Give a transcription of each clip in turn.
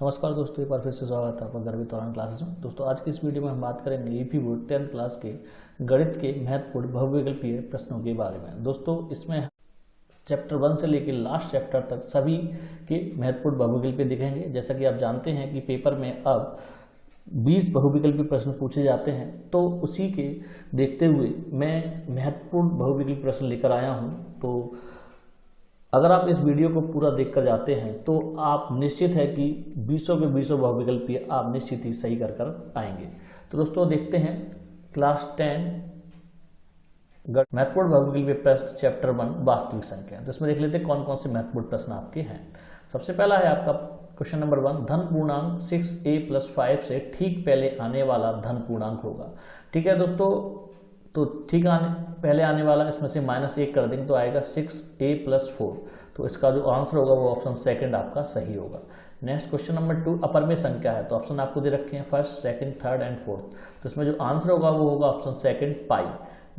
नमस्कार दोस्तों, एक बार फिर से स्वागत है आपका गर्वित ऑनलाइन क्लासेस में। दोस्तों आज की इस वीडियो में हम बात करेंगे यूपी बोर्ड 10th क्लास के गणित के महत्वपूर्ण बहुविकल्पीय प्रश्नों के बारे में। दोस्तों इसमें चैप्टर 1 से लेकर लास्ट चैप्टर तक सभी के महत्वपूर्ण बहुविकल्पीय दिखेंगे। जैसा कि आप जानते हैं कि पेपर में अब 20 बहुविकल्पीय प्रश्न पूछे जाते हैं, तो उसी के देखते हुए मैं महत्वपूर्ण बहुविकल्पीय प्रश्न लेकर आया हूँ। तो अगर आप इस वीडियो को पूरा देखकर जाते हैं तो आप निश्चित है कि 20 के 20 बहुविकल्पीय आप निश्चित ही सही कर आएंगे। तो दोस्तों देखते हैं क्लास 10 महत्वपूर्ण बहुविकल्पीय प्रश्न चैप्टर 1 वास्तविक संख्या। तो इसमें देख लेते हैं कौन कौन से महत्वपूर्ण प्रश्न आपके हैं। सबसे पहला है आपका क्वेश्चन नंबर 1, धन पूर्णांक 6a+5 से ठीक पहले आने वाला धन पूर्णांक होगा। ठीक है दोस्तों, तो ठीक पहले आने वाला इसमें से -1 कर देंगे तो आएगा 6a+4। तो इसका जो आंसर होगा वो ऑप्शन सेकंड आपका सही होगा। नेक्स्ट क्वेश्चन नंबर 2, अपरमेय संख्या है, तो ऑप्शन आपको दे रखे हैं first, second, third and fourth. तो इसमें जो आंसर होगा वो होगा ऑप्शन सेकंड पाई।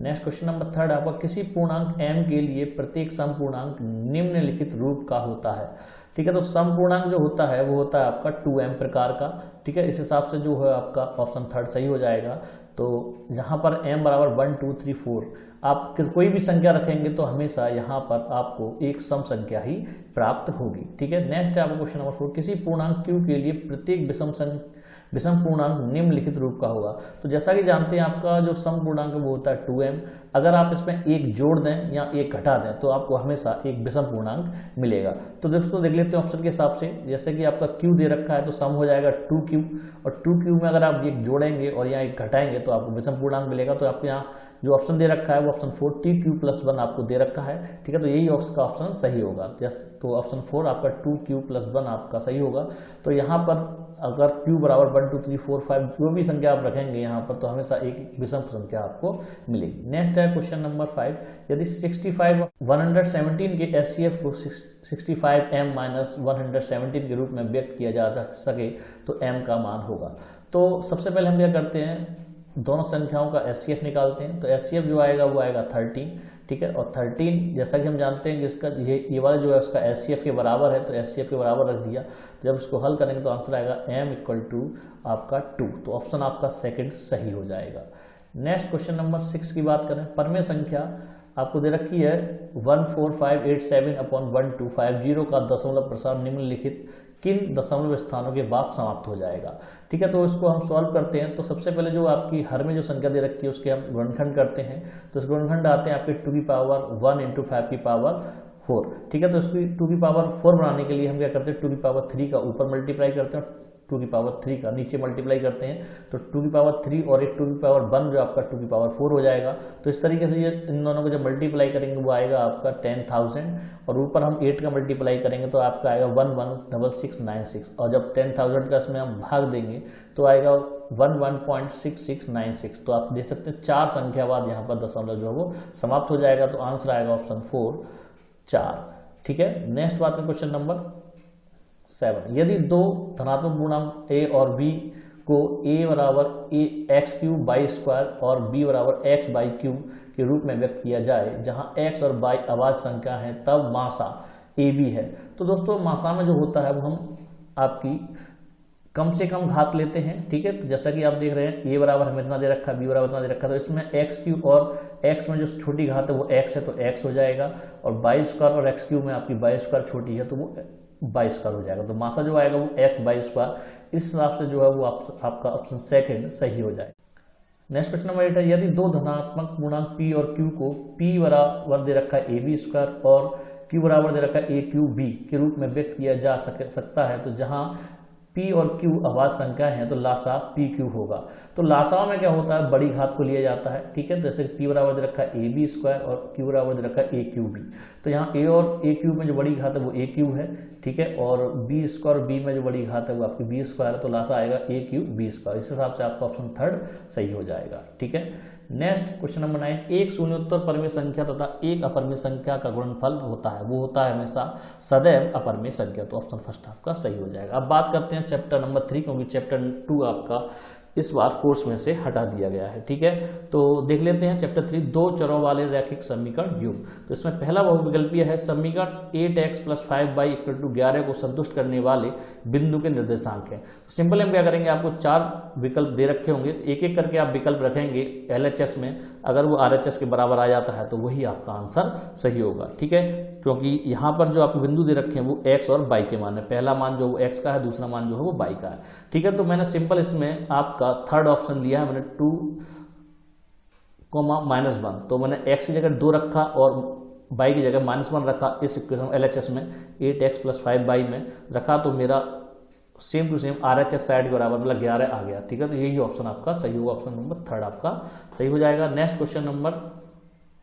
नेक्स्ट क्वेश्चन नंबर 3 आपका किसी पूर्णांक m के लिए प्रत्येक समपूर्णांक निम्नलिखित रूप का होता है। ठीक है, तो समपूर्णांक जो होता है वो होता है आपका 2m प्रकार का। ठीक है, इस हिसाब से जो है आपका ऑप्शन थर्ड सही हो जाएगा। तो यहाँ पर m बराबर 1 2 3 4 आप कोई भी संख्या रखेंगे तो हमेशा यहाँ पर आपको एक सम संख्या ही प्राप्त होगी। ठीक है, नेक्स्ट है आपका क्वेश्चन नंबर 4, किसी पूर्णांक q के लिए प्रत्येक विषम पूर्णांक निम्नलिखित रूप का होगा। तो जैसा कि जानते हैं आपका जो सम पूर्णांक वो होता है 2m। अगर आप इसमें एक जोड़ दें या एक घटा दें तो आपको हमेशा एक विषम पूर्णांक मिलेगा। तो दोस्तों देख लेते हैं ऑप्शन के हिसाब से। जैसे कि आपका q दे रखा है तो सम हो जाएगा 2q, और 2q में अगर आप एक जोड़ेंगे और यहाँ एक घटाएंगे तो आपको विषम पूर्णांक मिलेगा। तो आपको यहाँ जो ऑप्शन दे रखा है वो ऑप्शन 4 2q+1 आपको दे रखा है। ठीक है, तो यही उसका ऑप्शन सही होगा। तो ऑप्शन 4 आपका 2q+1 आपका सही होगा। तो यहाँ पर अगर q बराबर 1 2 3 4 5 जो भी संख्या आप रखेंगे यहाँ पर तो हमेशा एक विषम संख्या आपको मिलेगी। नेक्स्ट है क्वेश्चन नंबर 5, यदि 65 117 के HCF को 65m-117 के रूप में व्यक्त किया जा सके तो m का मान होगा। तो सबसे पहले हम क्या करते हैं, दोनों संख्याओं का HCF निकालते हैं। तो HCF जो आएगा वो आएगा 13। ठीक है, और 13 जैसा कि हम जानते हैं कि इसका ये वाला जो है उसका HCF के बराबर है, तो HCF के बराबर रख दिया। जब इसको हल करेंगे तो आंसर आएगा m = आपका 2। तो ऑप्शन आपका सेकंड सही हो जाएगा। नेक्स्ट क्वेश्चन नंबर 6 की बात करें, परमेय संख्या आपको दे रखी है 14587/1250 का दशमलव प्रसार निम्नलिखित किन दशमलव स्थानों के बाद समाप्त हो जाएगा। ठीक है, तो इसको हम सॉल्व करते हैं। तो सबसे पहले जो आपकी हर में जो संख्या दे रखी है उसके हम गुणनखंड करते हैं। तो इस गुणनखंड आते हैं आपके 2 की पावर 1 × 5 की पावर 4। ठीक है, तो इसकी 2 की पावर 4 बनाने के लिए हम क्या करते हैं, 2 की पावर 3 का ऊपर मल्टीप्लाई करते हैं, 2 की पावर 3 का नीचे मल्टीप्लाई करते हैं। तो 2 की पावर 3 और एक 2 की पावर 1 जो आपका 2 की पावर 4 हो जाएगा। तो इस तरीके से ये इन दोनों को जब मल्टीप्लाई करेंगे वो आएगा आपका 10,000, और ऊपर हम 8 का मल्टीप्लाई करेंगे तो आपका आएगा 116696, और जब 10,000 का इसमें हम भाग देंगे तो आएगा 11.6696। तो आप देख सकते हैं 4 संख्या बाद यहाँ पर दशमलव जो है वो समाप्त हो जाएगा। तो आंसर आएगा ऑप्शन 4 4। ठीक है, नेक्स्ट बात है क्वेश्चन नंबर 7, यदि दो धनात्मक पूर्णांक a और b को a बराबर x³ और b बराबर x/q के रूप में व्यक्त किया जाए, जहां x और y अभाज्य संख्या है, तब मासा ab है। तो दोस्तों मासा में जो होता है वो हम आपकी कम से कम घात लेते हैं। ठीक है, तो जैसा कि आप देख रहे हैं a बराबर हमें इतना दे रखा है, b बराबर इतना दे रखा है, तो इसमें x³ और x में जो छोटी घात है वो x है तो x हो जाएगा, और y² और x³ में आपकी y² छोटी है तो वो y² हो जाएगा। तो मासा जो आएगा वो x/2। इस हिसाब से जो है वो आपका ऑप्शन सेकंड सही हो जाएगा। नेक्स्ट क्वेश्चन नंबर 8 है, यदि दो धनात्मक पूर्णांक p और q को p बराबर दे रखा है ab² और q बराबर दे रखा है aq/b के रूप में व्यक्त किया जा सकता है, तो जहां p और q अभाज्य संख्या है तो लासा pq होगा। तो लासा में क्या होता है, बड़ी घात को लिया जाता है। ठीक है, जैसे p बराबर दे रखा है ab² और q बराबर दे रखा है aq/b। तो यहाँ a और aq में जो बड़ी घात है वो aq है। ठीक है, और b² और b में जो बड़ी घात है वो आपकी b² है, तो लासा आएगा aq/b²। इस हिसाब से आपका ऑप्शन थर्ड सही हो जाएगा। ठीक है, नेक्स्ट क्वेश्चन नंबर 9, एक शून्योत्तर परमेय संख्या तथा एक अपरमेय संख्या का गुणनफल होता है, वो होता है हमेशा सदैव अपरमेय संख्या। तो ऑप्शन फर्स्ट आपका सही हो जाएगा। अब बात करते हैं चैप्टर नंबर 3, क्योंकि चैप्टर 2 आपका इस बार कोर्स में से हटा दिया गया है। ठीक है, तो देख लेते हैं चैप्टर 3 दो चरों वाले रैखिक समीकरण योग। तो इसमें पहला बहुविकल्पीय है समीकरण 8x + 5y = 11 को संतुष्ट करने वाले बिंदु के निर्देशांक हैं। तो सिंपल हम क्या करेंगे, आपको 4 विकल्प दे रखे होंगे, एक एक करके आप विकल्प रखेंगे LHS में, अगर वो RHS के बराबर आ जाता है तो वही आपका आंसर सही होगा। ठीक है, क्योंकि यहाँ पर जो आपको बिंदु दे रखे हैं वो x और y के मान है, पहला मान जो वो x का है, दूसरा मान जो है वो y का है। ठीक है, तो मैंने सिंपल इसमें आपका थर्ड ऑप्शन लिया है, मैंने 2, -1, तो मैंने x की जगह 2 रखा और y की जगह -1 रखा। इस इक्वेशन LHS में 8x + 5y में रखा तो मेरा same to same RHS side के बराबर मतलब 11 आ गया। ठीक है, तो यही ऑप्शन आपका सही होगा, ऑप्शन नंबर 3 आपका सही हो जाएगा। नेक्स्ट क्वेश्चन नंबर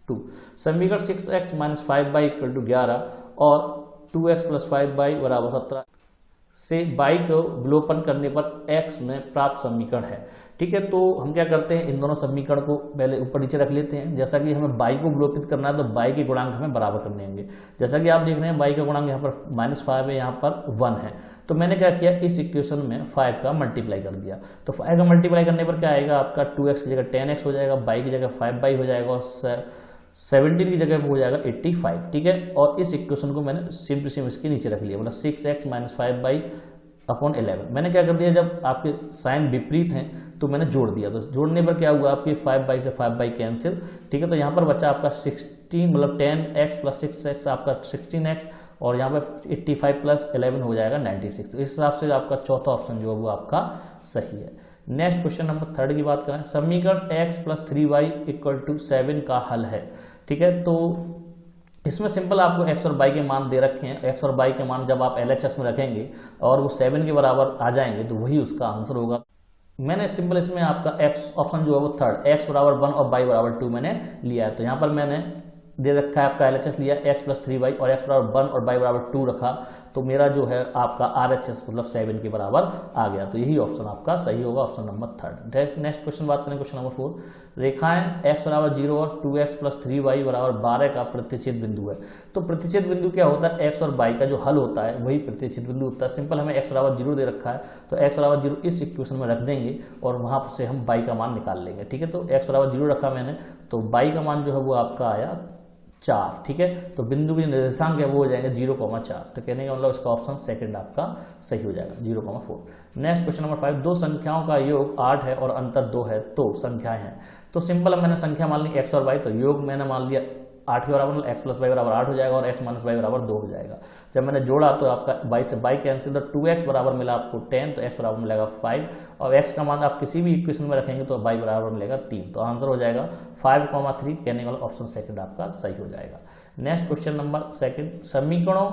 2, समीकरण 6x - 5y = 11 और 2x + 5y = 17 से y को विलोपन करने पर x में प्राप्त समीकरण है। ठीक है, तो हम क्या करते हैं, इन दोनों समीकरण को पहले ऊपर नीचे रख लेते हैं। जैसा कि हमें y को विलोपित करना है तो y के गुणांक हमें बराबर करने होंगे। जैसा कि आप देख रहे हैं y का गुणांक यहाँ पर -5 है, यहाँ पर 1 है, तो मैंने क्या किया, इस इक्वेशन में 5 का मल्टीप्लाई कर दिया। तो 5 का मल्टीप्लाई करने पर क्या आएगा, आपका 2x की जगह 10x हो जाएगा, y की जगह 5y हो जाएगा और 17 की जगह हो जाएगा 85। ठीक है, और इस इक्वेशन को मैंने सेम टू सेम इसके नीचे रख लिया, मतलब 6x - 5y / 11। मैंने क्या कर दिया, जब आपके साइन विपरीत हैं तो मैंने जोड़ दिया, तो जोड़ने पर क्या हुआ, आपकी 5y से 5y कैंसिल। ठीक है, तो यहाँ पर बचा आपका 16 मतलब 10x + 6x आपका 16x और यहाँ पर 85 + 11 हो जाएगा 96। तो इस हिसाब से आपका चौथा ऑप्शन जो है वो आपका सही है। नेक्स्ट क्वेश्चन नंबर 3 की बात करें, समीकरण x + 3y = 7 का हल है। ठीक है, तो इसमें सिंपल आपको x और y के मान दे रखे हैं, x और y के मान जब आप LHS में रखेंगे और वो 7 के बराबर आ जाएंगे तो वही उसका आंसर होगा। मैंने सिंपल इसमें आपका x ऑप्शन जो है वो थर्ड, x = 1 और y = 2 मैंने लिया है। तो यहाँ पर मैंने दे रखा है आपका LHS लिया x + 3y और x = 1 और y = 2 रखा, तो मेरा जो है आपका RHS मतलब 7 के बराबर आ गया। तो यही ऑप्शन आपका सही होगा, ऑप्शन नंबर 3। नेक्स्ट क्वेश्चन बात करें, क्वेश्चन नंबर 4, रेखाएं x = 0 और 2x + 3y = 12 का प्रतिच्छेद बिंदु है। तो प्रतिच्छेद बिंदु क्या होता है, x और y का जो हल होता है वही प्रतिच्छेद बिंदु होता है। सिंपल हमें x = 0 दे रखा है तो x = 0 इस इक्वेशन में रख देंगे और वहां से हम y का मान निकाल लेंगे। ठीक है, तो x = 0 रखा मैंने, तो y का मान जो है वो आपका आया 4। ठीक है, तो बिंदु के निर्देशांक है वो हो जाएंगे 0,4। तो कहने का मतलब इसका ऑप्शन सेकंड आपका सही हो जाएगा 0,4। नेक्स्ट क्वेश्चन नंबर 5, दो संख्याओं का योग 8 है और अंतर 2 है तो संख्याएं हैं। तो सिंपल मैंने संख्या मान ली x और y, तो योग मैंने मान लिया 8 के बराबर, x + y = 8 हो जाएगा और x - y = 2 हो जाएगा। जब मैंने जोड़ा तो आपका y से y कैंसिल, तो 2x बराबर मिला आपको 10, तो x बराबर मिलेगा 5 और x का मान आप किसी भी इक्वेशन में रखेंगे तो y बराबर मिलेगा 3। तो आंसर हो जाएगा 5,3, कहने वाला ऑप्शन सेकंड आपका सही हो जाएगा। नेक्स्ट क्वेश्चन नंबर 2, समीकरणों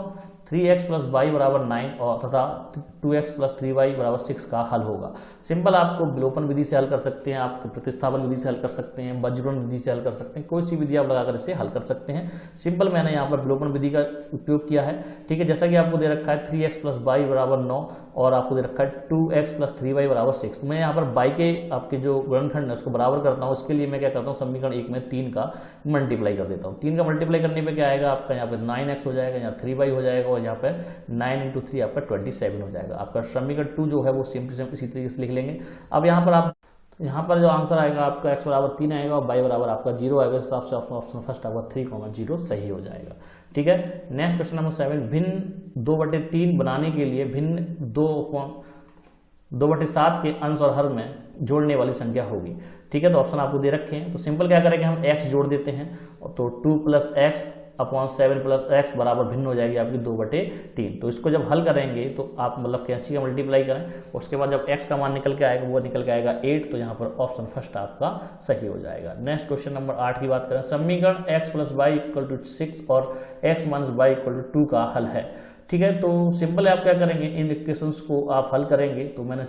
3x + y = 9 और तथा 2x + 3y = 6 का हल होगा। सिंपल आपको विलोपन विधि से हल कर सकते हैं, आप प्रतिस्थापन विधि से हल कर सकते हैं, बज्रगुणन विधि से हल कर सकते हैं, कोई सी विधि आप लगाकर इसे हल कर सकते हैं। सिंपल मैंने यहाँ पर विलोपन विधि का उपयोग किया है। ठीक है, जैसा कि आपको दे रखा है 3x + y = 9 और आपको दे रखा है 2x + 3y = 6। तो मैं यहाँ पर y के आपके जो गुणनखंड है उसको बराबर करता हूँ। उसके लिए मैं क्या करता हूँ, समीकरण 1 में 3 का मल्टीप्लाई कर देता हूँ। 3 का मल्टीप्लाई करने पे क्या आएगा आपका, यहाँ पे 9x हो जाएगा, यहाँ 3y हो जाएगा और यहाँ पे 9 × 3 आपका 27 हो जाएगा। आपका समीकरण 2 जो है वो सेम टू सेम इसी तरीके से लिख लेंगे। अब यहाँ पर आप यहाँ पर जो आंसर आएगा आपका x = 3 आएगा और y = आपका 0 आएगा। इस हिसाब से ऑप्शन फर्स्ट आपका 3,0 सही हो जाएगा। ठीक है, नेक्स्ट क्वेश्चन नंबर 7, भिन्न 2/3 बनाने के लिए भिन्न 2/7 के अंश और हर में जोड़ने वाली संख्या होगी। ठीक है, तो ऑप्शन आपको दे रखे हैं। तो सिंपल क्या करेंगे, हम x जोड़ देते हैं तो 2 + x / 7 + x बराबर भिन्न हो जाएगी आपकी 2/3। तो इसको जब हल करेंगे तो आप मतलब कैंची का मल्टीप्लाई करें, उसके बाद जब x का मान निकल के आएगा वो निकल के आएगा 8। तो यहाँ पर ऑप्शन फर्स्ट आपका सही हो जाएगा। नेक्स्ट क्वेश्चन नंबर 8 की बात करें, समीकरण x + y = 6 और x - y = 2 का हल है। ठीक है, तो सिंपल आप क्या करेंगे, इन इक्वेशंस को आप हल करेंगे। तो मैंने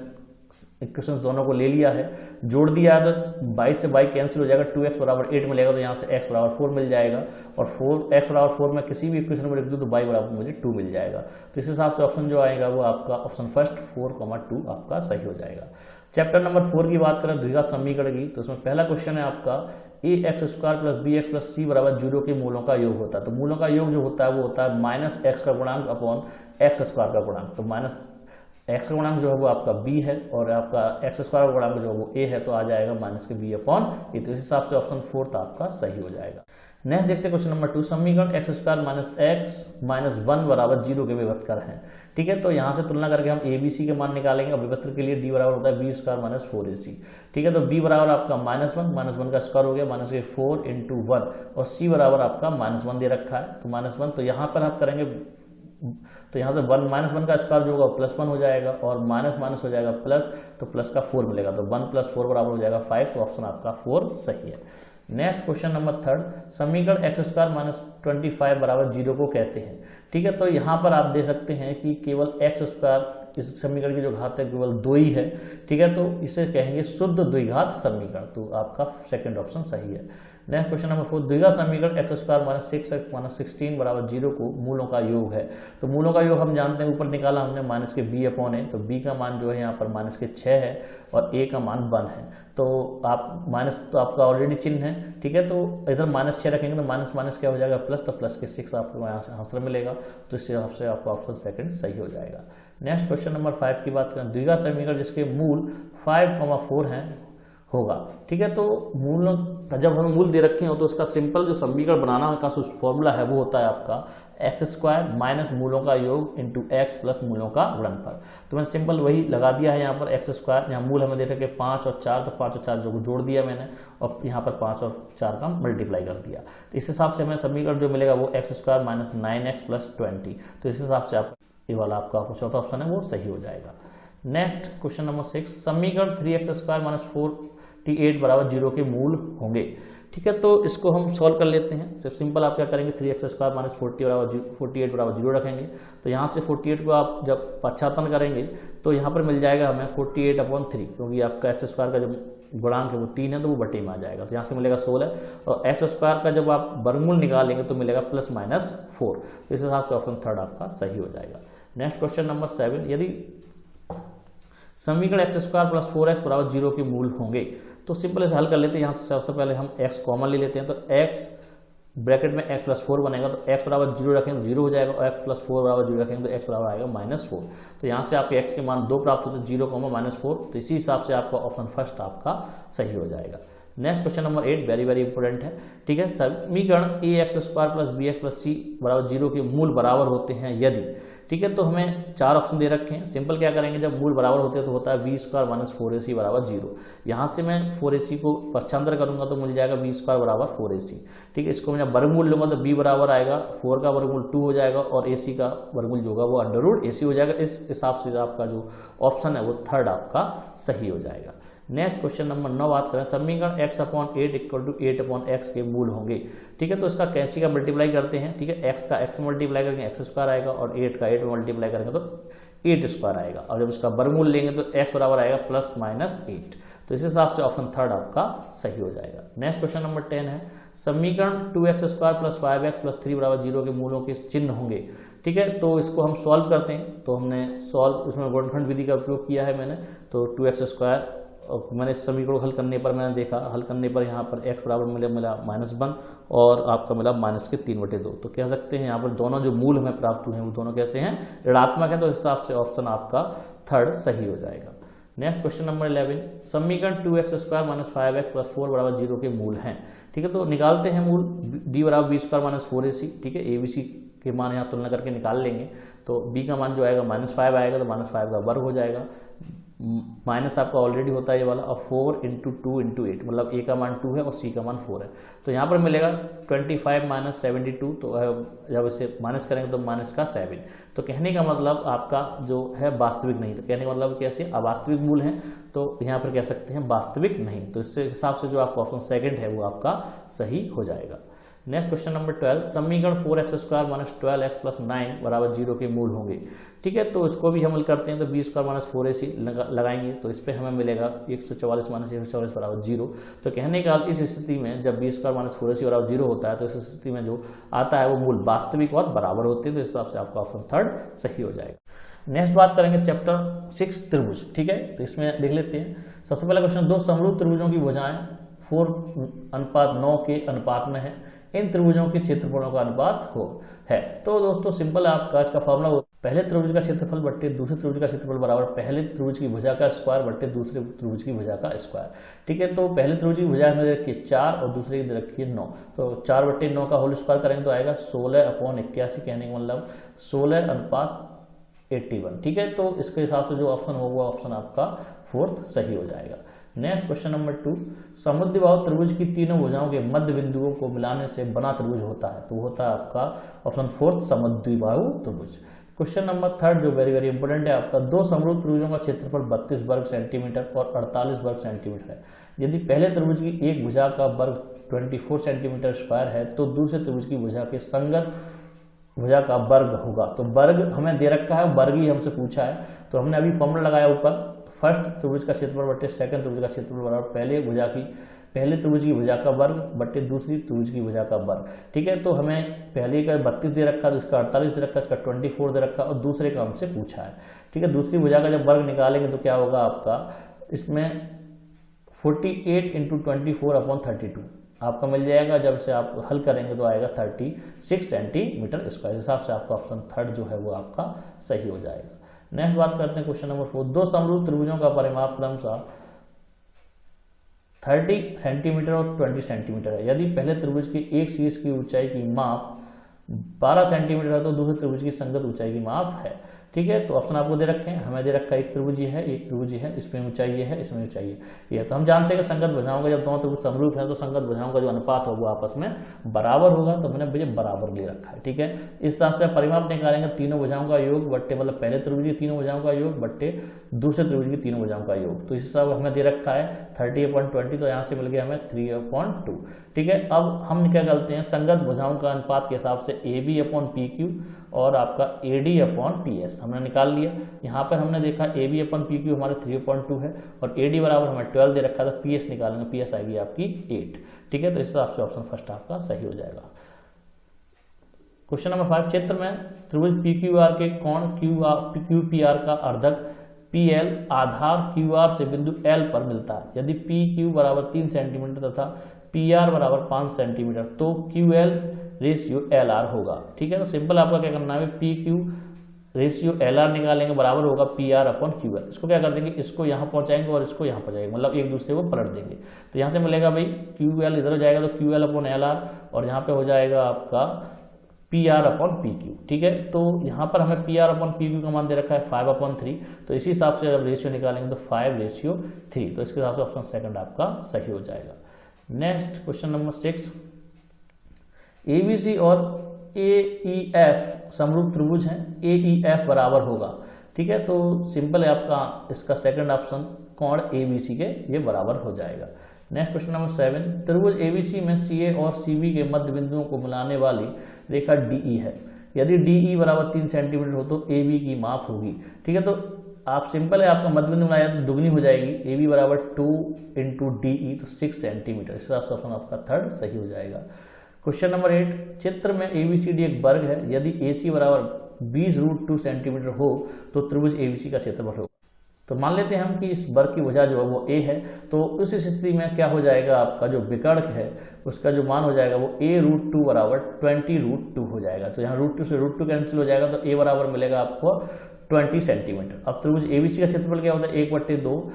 इक्वेशन दोनों को ले लिया है, जोड़ दिया है तो 22 से y कैंसिल हो जाएगा, 2x = 8 मिलेगा तो यहाँ से x = 4 मिल जाएगा और x = 4 में किसी भी इक्वेशन में लिख दूँ तो y = मुझे 2 मिल जाएगा। तो इस हिसाब से ऑप्शन जो आएगा वो आपका ऑप्शन फर्स्ट 4,2 आपका सही हो जाएगा। चैप्टर नंबर 4 की बात करें द्विघात समीकरण की, तो उसमें पहला क्वेश्चन है आपका ax² + bx + c = 0 के मूलों का योग होता है। तो मूलों का योग जो होता है वो होता है -x का गुणांक / x² का गुणांक। तो एक्स का गुणांक जो है वो आपका बी है और आपका एक्स स्क्वायर का गुणांक जो है वो ए है, तो आ जाएगा माइनस के बी अपॉन ए। तो इस हिसाब से ऑप्शन 4 आपका सही हो जाएगा। नेक्स्ट देखते हैं क्वेश्चन नंबर 2, समीकरण x square minus x minus 1 बराबर 0 के विभक्तर हैं। ठीक है, तो यहाँ से तुलना करके हम ए बी सी के मान निकालेंगे और विभक्तर के लिए डी बराबर होता है बी स्क्वायर माइनस 4ac। ठीक है, तो बी बराबर आपका -1 का स्क्वायर हो गया माइनस के 4 × 1 और सी बराबर आपका -1 दे रखा है, तो -1। तो यहाँ पर आप करेंगे तो यहाँ से -1 का स्क्वायर जो होगा +1 हो जाएगा और माइनस हो जाएगा प्लस, तो प्लस का 4 मिलेगा, तो 1 + 4 बराबर हो जाएगा 5। तो ऑप्शन आपका 4 सही है। नेक्स्ट क्वेश्चन नंबर 3, समीकरण एक्स स्क्वायर माइनस 25 बराबर 0 को कहते हैं। ठीक है, तो यहाँ पर आप दे सकते हैं कि केवल एक्स स्क्वायर, इस समीकरण की जो घात है केवल 2 ही है। ठीक है, तो इसे कहेंगे शुद्ध द्विघात समीकरण, तो आपका सेकंड ऑप्शन सही है। नेक्स्ट क्वेश्चन नंबर 4, द्विघात समीकरण x square minus 6x minus 16 बराबर 0 को मूलों का योग है। तो मूलों का योग हम जानते हैं, ऊपर निकाला हमने माइनस के b अपॉन ए, तो b का मान जो है यहाँ पर माइनस के 6 है और a का मान 1 है। तो आप माइनस तो आपका ऑलरेडी चिन्ह है। ठीक है, तो इधर -6 रखेंगे तो माइनस क्या हो जाएगा प्लस, तो प्लस के 6 आपको यहाँ से आंसर मिलेगा, तो इससे आपसे आपका ऑप्शन सेकंड सही हो जाएगा। नेक्स्ट क्वेश्चन नंबर 5 की बात करें, द्विघात समीकरण जिसके मूल 5,4 हैं होगा। ठीक है, तो मूल जब हमें मूल दे रखे हो तो उसका सिंपल जो समीकरण बनाना का फॉर्मूला है वो होता है आपका एक्स स्क्वायर माइनस मूलों का योग इंटू एक्स प्लस मूलों का गुणनफल। तो मैंने सिंपल वही लगा दिया है यहाँ पर एक्स स्क्वायर, यहाँ मूल हमें दे रखे 5 और 4, तो 5 और 4 जो जोड़ दिया मैंने और यहाँ पर 5 और 4 का मल्टीप्लाई कर दिया। तो इस हिसाब से हमें समीकरण जो मिलेगा वो x square minus 9x plus 20। तो इस हिसाब से आप ये वाला आपका चौथा ऑप्शन है वो सही हो जाएगा। नेक्स्ट क्वेश्चन नंबर 6, समीकरण 3x स्क्वायर माइनस 48 बराबर 0 के मूल होंगे। ठीक है, तो इसको हम सॉल्व कर लेते हैं। सिर्फ सिंपल आप क्या करेंगे, 3x स्क्वायर माइनस 48 बराबर 0 रखेंगे। तो यहाँ से 48 को आप जब पश्चातन करेंगे तो यहाँ पर मिल जाएगा हमें 48/3, क्योंकि आपका एक्स स्क्वायर का जब गुणांक है वो 3 है तो वो बटे में आ जाएगा, तो यहाँ से मिलेगा 16 और एक्स स्क्वायर का जब आप वर्गमूल निकालेंगे तो मिलेगा +-4। तो इस हिसाब से ऑप्शन 3 आपका सही हो जाएगा। नेक्स्ट क्वेश्चन नंबर 7, यदि समीकरण एक्स स्क्वायर प्लस 4x बराबर 0 के मूल होंगे, तो सिंपल इसे हल कर लेते हैं। यहाँ से सबसे पहले हम x कॉमन ले लेते हैं, तो x ब्रैकेट में x + 4 बनेगा, तो x बराबर 0 रखेंगे तो 0 हो जाएगा और x + 4 बराबर 0 रखेंगे तो x बराबर आएगा -4। तो यहाँ से आपके x के मान 2 प्राप्त होते हैं, 0, -4। तो इसी हिसाब से आपका ऑप्शन फर्स्ट आपका सही हो जाएगा। Next question number 8 very important है। ठीक है, समीकरण ax square plus bx plus c बराबर 0 के मूल बराबर होते हैं यदि। ठीक है, तो हमें 4 ऑप्शन दे रखे हैं। सिंपल क्या करेंगे, जब मूल बराबर होते हैं तो होता है b स्क्वायर माइनस 4ac बराबर 0। यहाँ से मैं 4ac को पक्षांतर करूंगा तो मिल जाएगा b स्क्वायर बराबर 4ac। ठीक है, इसको मैं जब वर्गमूल लूंगा तो b बराबर आएगा 4 का वर्गमूल 2 हो जाएगा और ac का वर्गमूल जो होगा वो √ac हो जाएगा। इस हिसाब से आपका जो ऑप्शन है वो थर्ड आपका सही हो जाएगा। नेक्स्ट क्वेश्चन नंबर 9 बात करें, समीकरण x/8 = 8/x के मूल होंगे। ठीक है, तो इसका कैंची का मल्टीप्लाई करते हैं। ठीक है, x का x में मल्टीप्लाई करेंगे x स्क्वायर आएगा और 8 का 8 में मल्टीप्लाई करेंगे तो 8 स्क्वायर आएगा और जब इसका वर्गमूल लेंगे तो x बराबर आएगा +-8। तो इस हिसाब से ऑप्शन थर्ड आपका सही हो जाएगा। नेक्स्ट क्वेश्चन नंबर 10 है, समीकरण 2x square plus 5x plus 3 बराबर 0 के मूलों के चिन्ह होंगे। ठीक है, तो इसको हम सॉल्व करते हैं। तो हमने सॉल्व उसमें गुणनखंड विधि का उपयोग किया है मैंने, तो 2x स्क्वायर और मैंने इस समीकरण को हल करने पर मैंने देखा, हल करने पर यहाँ पर x बराबर मिला -1 और आपका मिला -3/2। तो कह सकते हैं यहाँ पर दोनों जो मूल हमें प्राप्त हुए हैं वो दोनों कैसे हैं, ऋणात्मक हैं। तो इस हिसाब से ऑप्शन आपका थर्ड सही हो जाएगा। नेक्स्ट क्वेश्चन नंबर 11, समीकरण 2x square minus 5x plus 4 बराबर 0 के मूल हैं। ठीक है, तो निकालते हैं मूल, d बराबर b स्क्वायर माइनस 4ac। ठीक है, abc के मान यहाँ तुलना करके निकाल लेंगे, तो b का मान जो आएगा -5 आएगा तो -5 का वर्ग हो जाएगा, माइनस आपका ऑलरेडी होता है ये वाला, और 4 × 2 × 8 मतलब a का मान 2 है और c का मान 4 है। तो यहाँ पर मिलेगा 25 - 72, तो जब इसे माइनस करेंगे तो -7। तो कहने का मतलब आपका जो है वास्तविक नहीं, तो कहने का मतलब कैसे अवास्तविक मूल हैं, तो यहाँ पर कह सकते हैं वास्तविक नहीं। तो इससे हिसाब से जो आपका ऑप्शन सेकंड है वो आपका सही हो जाएगा। नेक्स्ट क्वेश्चन नंबर 12, समीकरण 4x square minus 12x plus 9 बराबर 0 के मूल होंगे। ठीक है, तो इसको भी हम हल करते हैं, तो b स्क्वायर माइनस 4ac लगाएंगे तो इस पर हमें मिलेगा 144 माइनस 144 बराबर 0। तो कहने का इस स्थिति में जब b स्क्वायर माइनस 4ac बराबर 0 होता है तो इस स्थिति में जो आता है वो मूल वास्तविक और बराबर होते हैं। तो इस हिसाब से आपका ऑप्शन थर्ड सही हो जाएगा। नेक्स्ट बात करेंगे चैप्टर 6 त्रिभुज। ठीक है, तो इसमें देख लेते हैं। सबसे पहला क्वेश्चन, दो समरूप त्रिभुजों की भुजाएं 4:9 के अनुपात में है, इन त्रिभुजों के क्षेत्रफलों का अनुपात है। तो दोस्तों सिंपल आपका इसका फॉर्मूला पहले त्रिभुज का क्षेत्रफल बट्टे दूसरे त्रिभुज का क्षेत्रफल बराबर पहले त्रिभुज की भुजा का स्क्वायर बट्टे दूसरे त्रिभुज की भुजा का स्क्वायर। ठीक है, तो पहले त्रिभुज की भुजा में रखिए 4 और दूसरे की रखिए 9, तो 4/9 का होल स्क्वायर करेंगे तो आएगा 16/81, कहने का मतलब 16:81। ठीक है, तो इसके हिसाब से जो ऑप्शन होगा ऑप्शन आपका फोर्थ सही हो जाएगा। नेक्स्ट क्वेश्चन नंबर 2, समुद्रबाहु त्रिभुज की तीनों भुजाओं के मध्य बिंदुओं को मिलाने से बना त्रिभुज होता है, तो होता है आपका ऑप्शन फोर्थ समुद्रबाहु त्रिभुज। क्वेश्चन नंबर 3 जो वेरी वेरी इंपॉर्टेंट है आपका, दो समरूप त्रिभुजों का क्षेत्रफल 32 वर्ग सेंटीमीटर और 48 वर्ग सेंटीमीटर है। यदि पहले त्रिभुज की एक भुजा का वर्ग 24 सेंटीमीटर स्क्वायर है तो दूसरे त्रिभुज की भुजा के संगत भुजा का वर्ग होगा। तो वर्ग हमें दे रखा है, वर्ग ही हमसे पूछा है, तो हमने अभी फॉर्मूला लगाया ऊपर, फर्स्ट त्रिभुज का क्षेत्रफल बट्टे सेकंड त्रिभुज का क्षेत्रफल बराबर पहले त्रिभुज की भुजा का वर्ग बट्टे दूसरी त्रिभुज की भुजा का वर्ग। ठीक है, तो हमें पहले का 32 दे रखा, तो इसका 48 दे रखा, इसका 24 दे रखा और दूसरे का हमसे पूछा है। ठीक है, दूसरी भुजा का जब वर्ग निकालेंगे तो क्या होगा आपका, इसमें 48 × 24/32 आपका मिल जाएगा। जब से आप हल करेंगे तो आएगा 36 सेंटीमीटर स्क्वायर। इस हिसाब से आपका ऑप्शन थर्ड जो है वो आपका सही हो जाएगा। नेक्स्ट बात करते हैं क्वेश्चन नंबर 4, दो समरूप त्रिभुजों का परिमाप क्रमशः 30 सेंटीमीटर और 20 सेंटीमीटर है। यदि पहले त्रिभुज की एक शीर्ष की ऊंचाई की माप 12 सेंटीमीटर है तो दूसरे त्रिभुज की संगत ऊंचाई की माप है। ठीक है, तो ऑप्शन आपको दे रखे हैं, हमें दे रखा है एक त्रिभुज ये है, एक त्रिभुज ये है, इसमें ऊंचाई ये है, इसमें ऊंचाई ये है। तो हम जानते हैं कि संगत भुजाओं का जब दोनों त्रिभुज समरूप है तो संगत भुजाओं का जो अनुपात होगा वो आपस में बराबर होगा, तो हमने भैया बराबर ले रखा है। ठीक है, इस हिसाब से परिमाप निकालेंगे तीनों भुजाओं का योग बट्टे मतलब पहले त्रिभुज की तीनों भुजाओं का योग बट्टे दूसरे त्रिभुज की तीनों भुजाओं का योग। तो इस हिसाब से हमें दे रखा है 30/20, तो यहाँ से मिल गया हमें 3/2। ठीक है, अब हम क्या करते हैं, संगत भुजाओं का अनुपात के हिसाब से AB/PQ और आपका AD/PS हमने निकाल लिया। यहाँ पर हमने देखा AB/PQ हमारे 3/2 है और AD बराबर हमें 12 दे रखा था, PS निकालेंगे, PS आएगी आपकी 8। ठीक है, तो इस हिसाब से ऑप्शन फर्स्ट आपका सही हो जाएगा। क्वेश्चन नंबर 5, चित्र में त्रिभुज PQR के कोण QPR का अर्धक PL आधार QR से बिंदु L पर मिलता है। यदि PQ बराबर 3 सेंटीमीटर तथा PR बराबर 5 सेंटीमीटर तो QL रेशियो LR होगा। ठीक है, तो सिंपल आपका क्या करना है, PQ रेशियो LR निकालेंगे, बराबर होगा PR/QL। इसको क्या कर देंगे, इसको यहाँ पहुंचाएंगे और इसको यहाँ पहुंचाएंगे, मतलब एक दूसरे को पलट देंगे। तो यहाँ से मिलेगा भाई QL इधर हो जाएगा तो QL/LR और यहाँ पे हो जाएगा आपका PR/PQ। ठीक है, तो यहाँ पर हमें PR/PQ का मान दे रखा है 5/3, तो इसी हिसाब से जब रेशियो निकालेंगे तो 5:3, तो इसके हिसाब से ऑप्शन सेकंड आपका सही हो जाएगा। नेक्स्ट क्वेश्चन नंबर 6, ABC और AEF समरूप त्रिभुज हैं, AEF बराबर होगा। ठीक है, तो सिंपल है आपका इसका सेकंड ऑप्शन कोण ABC के ये बराबर हो जाएगा। नेक्स्ट क्वेश्चन नंबर 7, त्रिभुज ABC में CA और CB के मध्य बिंदुओं को मिलाने वाली रेखा DE है। यदि DE बराबर 3 सेंटीमीटर हो तो AB की माप होगी। ठीक है, तो आप सिंपल है आपका मध्य बिंदु मिलाया तो दुगनी हो जाएगी, AB बराबर 2 × DE तो 6 सेंटीमीटर। इस हिसाब से ऑप्शन आपका थर्ड सही हो जाएगा। क्वेश्चन नंबर 8, चित्र में ABCD एक वर्ग है। यदि AC बराबर 20√2 सेंटीमीटर हो तो त्रिभुज ABC का क्षेत्रफल होगा। तो मान लेते हैं हम कि इस वर्ग की भुजा जो है वो A है, तो उस स्थिति में क्या हो जाएगा, आपका जो विकर्ण है उसका जो मान हो जाएगा वो A√2 बराबर 20√2 हो जाएगा। तो यहाँ √2 से √2 कैंसिल हो जाएगा, तो A बराबर मिलेगा आपको 20 सेंटीमीटर। अब त्रिभुज ABC का क्षेत्रफल क्या होता है, 1/2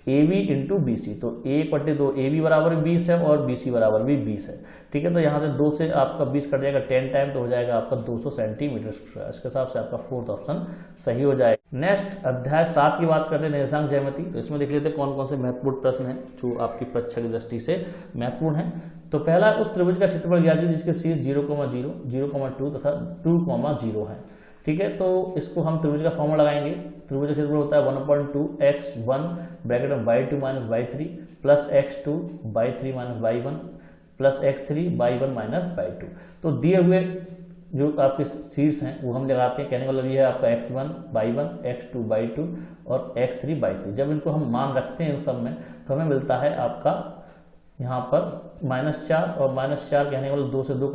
AB × BC, तो 1/2 AB बराबर 20 है और BC बराबर भी 20 है। ठीक है, तो यहाँ से 2 से आपका 20 कट जाएगा 10 टाइम, तो हो जाएगा आपका 200 सेंटीमीटर स्क्वायर। इसके हिसाब से आपका फोर्थ ऑप्शन सही हो जाएगा। नेक्स्ट अध्याय 7 की बात करते हैं, निर्देशांक ज्यामिति। तो इसमें देख लेते हैं कौन कौन से महत्वपूर्ण प्रश्न हैं जो आपकी परीक्षा की दृष्टि से महत्वपूर्ण है। तो पहला, उस त्रिभुज का क्षेत्रफल ज्ञात जिसके शीर्ष 0,0, 0,2 तथा 2,0 है। ठीक है, तो इसको हम त्रिभुज का फॉर्मूला लगाएंगे। त्रिभुज का क्षेत्रफल होता है 1/2x1 ब्रैकेट में y2 - y3 plus x2/3 - y1 plus x3/1 - y2। तो दिए हुए जो आपके शीर्ष हैं वो हम लगाते हैं, कहने का मतलब ये है आपका x1/1, x2/2 और x3/3। जब इनको हम मान रखते हैं इन सब में तो हमें मिलता है आपका यहाँ पर -4 और -4 कहने का मतलब 2 से 2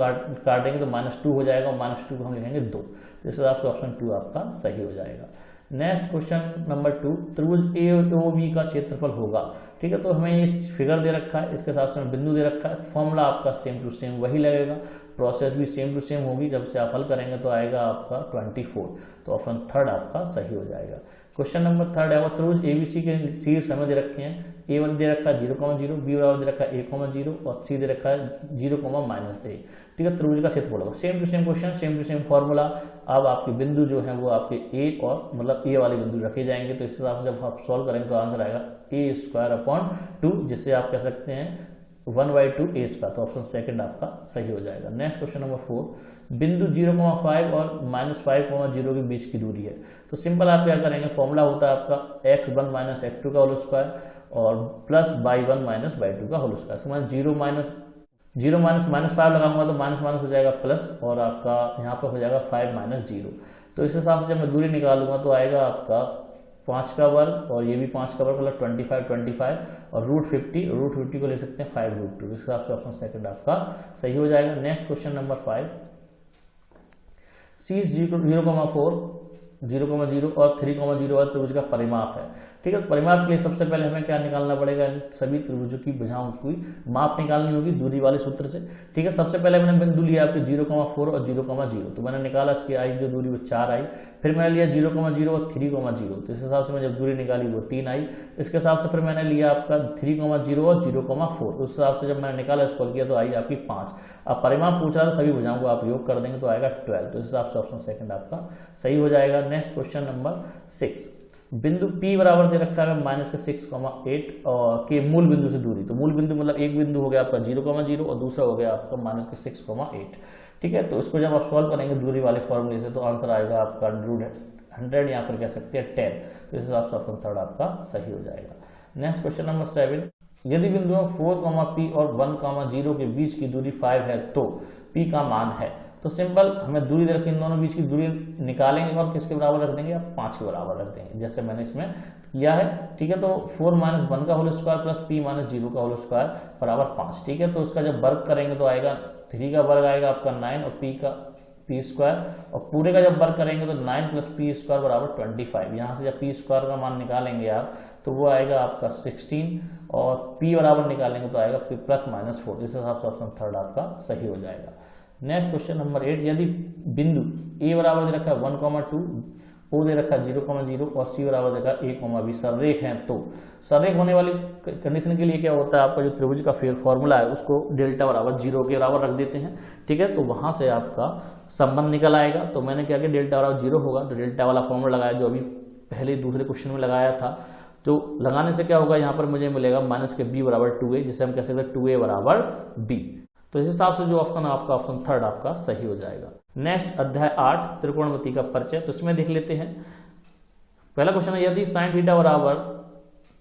काटेंगे तो -2 हो जाएगा और -2 को हम लिखेंगे 2। तो इस हिसाब से ऑप्शन 2 आपका सही हो जाएगा। नेक्स्ट क्वेश्चन नंबर 2, त्रिभुज AOB का क्षेत्रफल होगा। ठीक है, तो हमें ये फिगर दे रखा है, इसके साथ में बिंदु दे रखा है, फॉर्मूला आपका सेम टू सेम वही लगेगा, प्रोसेस भी सेम टू सेम होगी। जब से आप हल करेंगे तो आएगा आपका 24, तो ऑप्शन थर्ड आपका सही हो जाएगा। क्वेश्चन नंबर 3 है, वो त्रिभुज ABC के शीर्ष हमें दे रखे हैं, A1 दे रखा है 0,0, B बराबर दे रखा है A,0 और C दे रखा है 0,-a। ठीक है, त्रिभुज का क्षेत्रफल होगा। Same to same question, same to same formula. अब आपके बिंदु जो है वो आपके A और मतलब A वाले बिंदु रखे जाएंगे, तो इस हिसाब से जब आप सॉल्व करेंगे तो आंसर आएगा A² 2, जिससे आप कह सकते हैं 1/2 A², तो ऑप्शन सेकंड आपका सही हो जाएगा। नेक्स्ट क्वेश्चन नंबर 4, बिंदु 0,5 और -5,0 के बीच की दूरी है। तो सिंपल आप क्या करेंगे, फॉर्मूला होता है आपका x1 - x2 का होल स्क्वायर और प्लस y1 - y2 का होल स्क्वायर। तो मैं 0 -5 लगाऊंगा तो माइनस माइनस हो जाएगा प्लस, और आपका यहाँ पर हो जाएगा 5 - 0। तो इस हिसाब से जब मैं दूरी निकालूंगा तो आएगा आपका 5 का वर्ग और ये भी 5 का वर्ग, मतलब 25 और √50 को ले सकते हैं 5√2। इस हिसाब से ऑप्शन सेकंड आपका सही हो जाएगा। नेक्स्ट क्वेश्चन नंबर 5, C 0,4, 0,0 और 3,0 वाले त्रिभुज का परिमाप है। ठीक है, तो परिमाप के लिए सबसे पहले हमें क्या निकालना पड़ेगा, सभी त्रिभुजों की भुजाओं की माप निकालनी होगी दूरी वाले सूत्र से। ठीक है, सबसे पहले मैंने बिंदु लिया आपके 0,4 और 0,0, तो मैंने निकाला इसकी आई जो दूरी वो 4 आई। फिर मैंने लिया 0,0 और 3,0, तो इस हिसाब से मैं जब दूरी निकाली वो 3 आई। इसके हिसाब से फिर मैंने लिया आपका 3,0 और 0,4, उस हिसाब से जब मैंने निकाला इसको किया तो आई आपकी 5। अब परिमाप पूछ रहा है, सभी भुजाओं को आप योग कर देंगे तो आएगा 12, तो इस हिसाब से ऑप्शन सेकंड आपका सही हो जाएगा। नेक्स्ट क्वेश्चन नंबर 6, बिंदु P बराबर दे रखा है -6,8 और के मूल बिंदु से दूरी। तो मूल बिंदु मतलब एक बिंदु हो गया आपका 0,0 और दूसरा हो गया आपका -6,8। ठीक है, तो इसको जब आप सॉल्व करेंगे दूरी वाले फॉर्मूले से तो आंसर आएगा आपका √100 या फिर कह सकते हैं 10। तो इस हिसाब से ऑप्शन थर्ड आपका सही हो जाएगा। नेक्स्ट क्वेश्चन नंबर 7, यदि बिंदुओं 4,P और 1,0 के बीच की दूरी 5 है तो P का मान है। तो सिंपल हमें दूरी दे रखी, इन दोनों बीच की दूरी निकालेंगे और किसके बराबर रख देंगे, आप 5 के बराबर रख देंगे, जैसे मैंने इसमें किया है। ठीक है, तो 4 - 1 का होल स्क्वायर प्लस P - 0 का होल स्क्वायर बराबर 5। ठीक है, तो इसका जब वर्ग करेंगे तो आएगा 3 का वर्ग आएगा आपका 9 और P² और पूरे का जब वर्ग करेंगे तो 9 + P² बराबर 25। यहाँ से जब P² का मान निकालेंगे आप तो वो आएगा आपका 16 और P बराबर निकालेंगे तो आएगा +- 4। इस हिसाब से ऑप्शन थर्ड आपका सही हो जाएगा। नेक्स्ट क्वेश्चन नंबर 8, यदि बिंदु A बराबर दे रखा है 1,2, O दे रखा है 0,0 और C बराबर दे रखा है A,B सररेख हैं, तो सररेख होने वाली कंडीशन के लिए क्या होता है, आपका जो त्रिभुज का फॉर्मूला है उसको डेल्टा बराबर 0 के बराबर रख देते हैं। ठीक है, तो वहां से आपका संबंध निकल आएगा। तो मैंने क्या किया, डेल्टा बराबर 0 होगा तो डेल्टा वाला फॉर्मूला लगाया जो अभी पहले दूसरे क्वेश्चन में लगाया था। तो लगाने से क्या होगा, यहाँ पर मुझे मिलेगा -B बराबर 2A, जिसे हम कह सकते हैं 2A बराबर B। तो इस हिसाब से जो ऑप्शन है आपका ऑप्शन थर्ड आपका सही हो जाएगा। नेक्स्ट अध्याय 8 त्रिकोणमिति का परिचय, तो इसमें देख लेते हैं। पहला क्वेश्चन है, यदि sin थीटा बराबर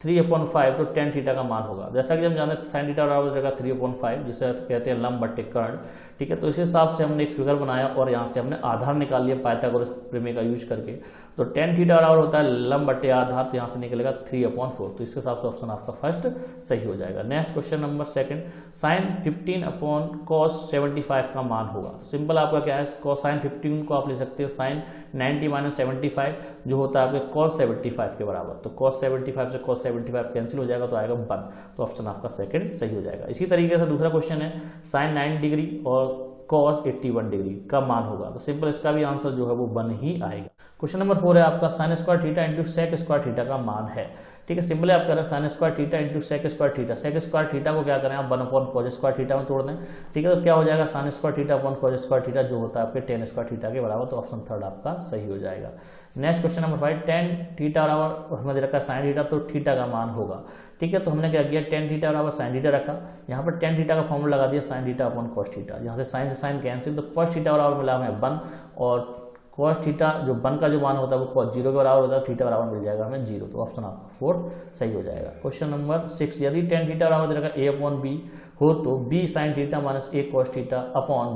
3/5 तो tan थीटा का मान होगा। जैसा कि हम जानते हैं sin थीटा बराबर जगह 3/5, जिसे कहते हैं लंब बट्टे कर्ण। ठीक है, तो इस हिसाब से हमने एक फिगर बनाया और यहाँ से हमने आधार निकाल लिया पाइथागोरस प्रमेय का यूज करके। तो tan थीटा बराबर होता है लंब बट्टे आधार, तो यहाँ से निकलेगा 3/4। तो इसके हिसाब से ऑप्शन आपका फर्स्ट सही हो जाएगा। Next question number 2, sin 15/cos 75 का मान होगा। तो सिंपल आपका क्या है, sin 15 को आप ले सकते हैं sin 90 - 75 जो होता है आपके cos 75 के बराबर। तो cos 75 से cos 75 कैंसिल हो जाएगा तो आएगा 1। तो ऑप्शन आपका सेकंड सही हो जाएगा। इसी तरीके से दूसरा क्वेश्चन है, sin 9 डिग्री और cos 81 डिग्री का मान होगा। तो सिंपल इसका भी आंसर जो है वो 1 ही आएगा। क्वेश्चन नंबर 4 है आपका, sin² थीटा × sec² थीटा का मान है। ठीक है, सिंपली आप कह रहे हैं sin² theta × sec² theta. sec² theta को क्या करें आप 1/cos² थीटा में तोड़ दें। ठीक है, तो क्या हो जाएगा sin² थीटा cos² थीटा जो होता है आपके tan² थीटा के बराबर। तो ऑप्शन थर्ड आपका सही हो जाएगा। Next question number 5, tan theta बराबर हमें दे रखा है sin थीटा, तो थीटा का मान होगा। ठीक है, तो हमने क्या किया, tan थीटा बराबर sin थीटा रखा। यहाँ पर tan थीटा का फॉर्मूला लगा दिया sin थीटा cos थीटा। यहाँ से sin कैंसिल, तो cos थीटा बराबर मिला हमें 1 और cos थीटा जो 1 का जो मान होता है वो cos 0 के बराबर होता है, थीटा बराबर मिल जाएगा हमें 0। तो ऑप्शन आपका फोर्थ सही हो जाएगा। क्वेश्चन नंबर 6, यदि tan थीटा बराबर दे रखा A/B हो तो B sin theta - A cos theta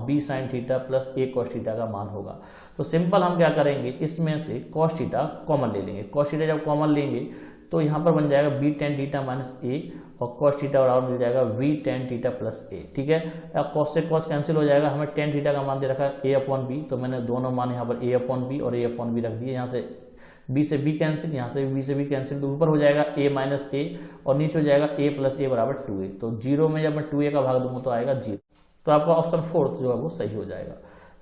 B sin theta + A cos theta का मान होगा। तो सिंपल हम क्या करेंगे, इसमें से cos थीटा कॉमन ले लेंगे। cos थीटा जब कॉमन लेंगे तो यहाँ पर बन जाएगा B tan थीटा - A और cos थीटा बराबर मिल जाएगा V tan थीटा + A। ठीक है, अब cos से cos कैंसिल हो जाएगा, हमें tan थीटा का मान दे रखा है A/B, तो मैंने दोनों मान यहाँ पर A/B और A/B रख दिए। यहाँ से बी से बी कैंसिल, यहाँ से बी से बी कैंसिल, तो ऊपर हो जाएगा a माइनस ए और नीचे हो जाएगा a प्लस ए बराबर 2a। तो 0 में जब मैं 2a का भाग दूंगा तो आएगा 0। तो आपका ऑप्शन 4 जो है वो सही हो जाएगा।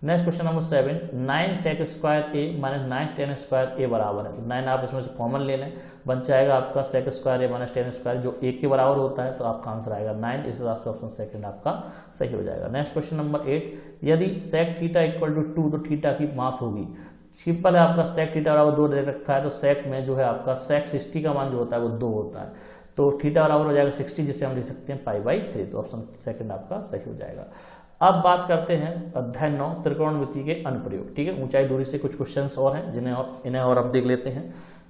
Next question number 7, 9 sec square A minus 9 tan square A बराबर है। तो 9 आप इसमें से कॉमन ले लें, बन जाएगा आपका sec square A minus tan square जो 1 के बराबर होता है, तो आपका आंसर आएगा 9। इस हिसाब से ऑप्शन सेकंड आपका सही हो जाएगा। नेक्स्ट क्वेश्चन नंबर 8, यदि sec थीटा इक्वल टू 2 तो थीटा की माप होगी। सिंपल है, आपका sec थीटा बराबर 2 दे रखा है, तो sec में जो है आपका sec 60 का मान जो होता है वो 2 होता है, तो थीटा बराबर हो जाएगा 60, जिसे हम लिख सकते हैं π/3। तो ऑप्शन सेकंड आपका सही हो जाएगा। अब बात करते हैं अध्याय 9 त्रिकोणमिति के अनुप्रयोग। ठीक है, ऊंचाई दूरी से कुछ क्वेश्चंस और हैं इन्हें और अब देख लेते हैं।